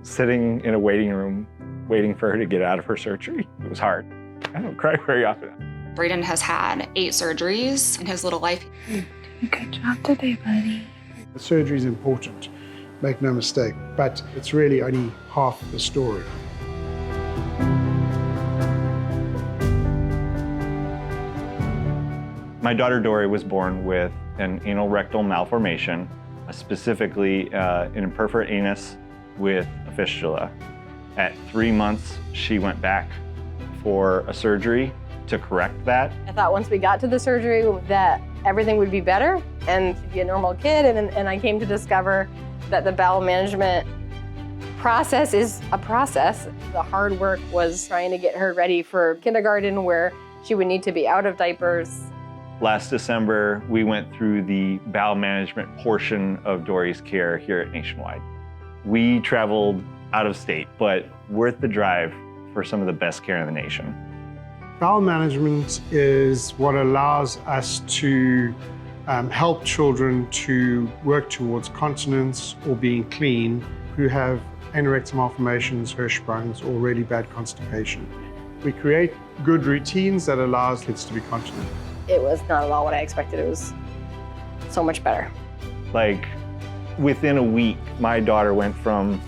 sitting in a waiting room, waiting for her to get out of her surgery. It was hard. I don't cry very often. Braden has had 8 surgeries in his little life. You're doing a good job today, buddy. The surgery is important, make no mistake, but it's really only half the story. My daughter Dory was born with an anorectal malformation, specifically an imperforate anus with a fistula. At 3 months, she went back for a surgery to correct that. I thought once we got to the surgery that everything would be better and she'd be a normal kid, and I came to discover that the bowel management process is a process. The hard work was trying to get her ready for kindergarten where she would need to be out of diapers. Last December, we went through the bowel management portion of Dory's care here at Nationwide. We traveled out of state, but worth the drive for some of the best care in the nation. Bowel management is what allows us to help children to work towards continence or being clean who have anorectal malformations, Hirschsprungs, or really bad constipation. We create good routines that allows kids to be continent. It was not at all what I expected. It was so much better. Like, within a week, my daughter went from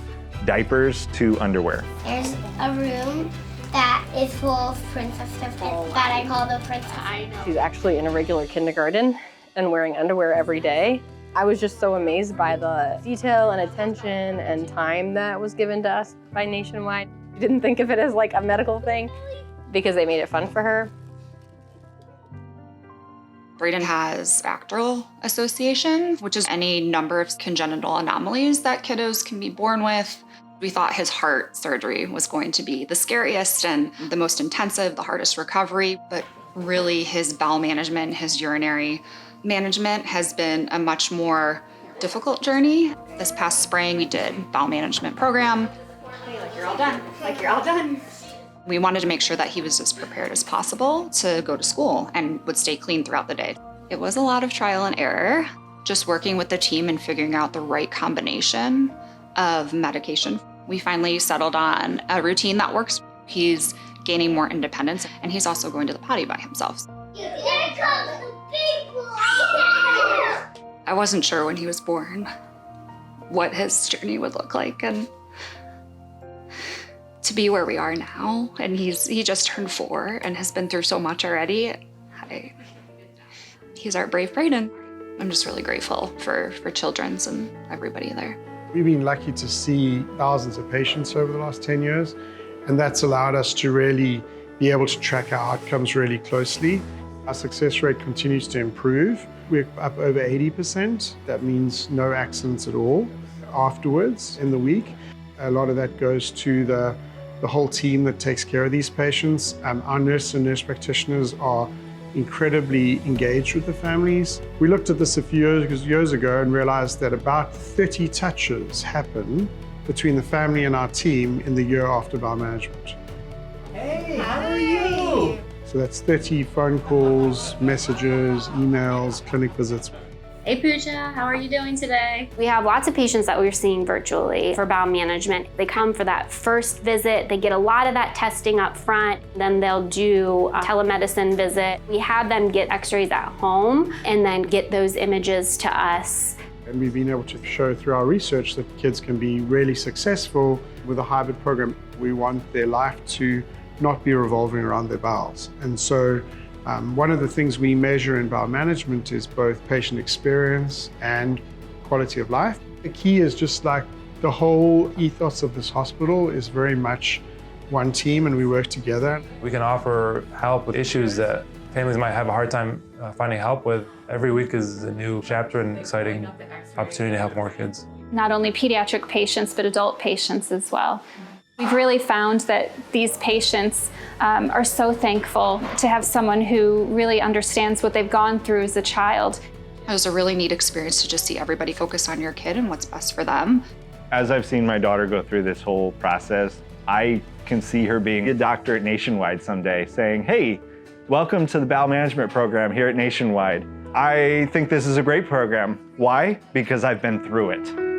diapers to underwear. There's a room that is full of princess stuff that I call the princess. She's actually in a regular kindergarten and wearing underwear every day. I was just so amazed by the detail and attention and time that was given to us by Nationwide. I didn't think of it as like a medical thing because they made it fun for her. Braden has Bacterial Association, which is any number of congenital anomalies that kiddos can be born with. We thought his heart surgery was going to be the scariest and the most intensive, the hardest recovery, but really his bowel management, his urinary management has been a much more difficult journey. This past spring, we did Bowel Management Program. Hey, like you're all done, like you're all done. We wanted to make sure that he was as prepared as possible to go to school and would stay clean throughout the day. It was a lot of trial and error, just working with the team and figuring out the right combination of medication. We finally settled on a routine that works. He's gaining more independence, and he's also going to the potty by himself. Here comes the people! I wasn't sure when he was born what his journey would look like, and to be where we are now, and he just turned 4 and has been through so much already. He's our brave Braden. I'm just really grateful for Children's and everybody there. We've been lucky to see thousands of patients over the last 10 years, and that's allowed us to really be able to track our outcomes really closely. Our success rate continues to improve. We're up over 80%. That means no accidents at all afterwards in the week. A lot of that goes to the whole team that takes care of these patients. Our nurses and nurse practitioners are incredibly engaged with the families. We looked at this a few years ago and realized that about 30 touches happen between the family and our team in the year after bowel management. Hey, how are you? So that's 30 phone calls, messages, emails, clinic visits. Hey Pooja, how are you doing today? We have lots of patients that we're seeing virtually for bowel management. They come for that first visit, they get a lot of that testing up front, then they'll do a telemedicine visit. We have them get x-rays at home and then get those images to us. And we've been able to show through our research that kids can be really successful with a hybrid program. We want their life to not be revolving around their bowels. And so one of the things we measure in bowel management is both patient experience and quality of life. The key is just like the whole ethos of this hospital is very much one team and we work together. We can offer help with issues that families might have a hard time finding help with. Every week is a new chapter and exciting opportunity to help more kids. Not only pediatric patients, but adult patients as well. We've really found that these patients are so thankful to have someone who really understands what they've gone through as a child. It was a really neat experience to just see everybody focus on your kid and what's best for them. As I've seen my daughter go through this whole process, I can see her being a doctor at Nationwide someday saying, hey, welcome to the Bowel Management Program here at Nationwide. I think this is a great program. Why? Because I've been through it.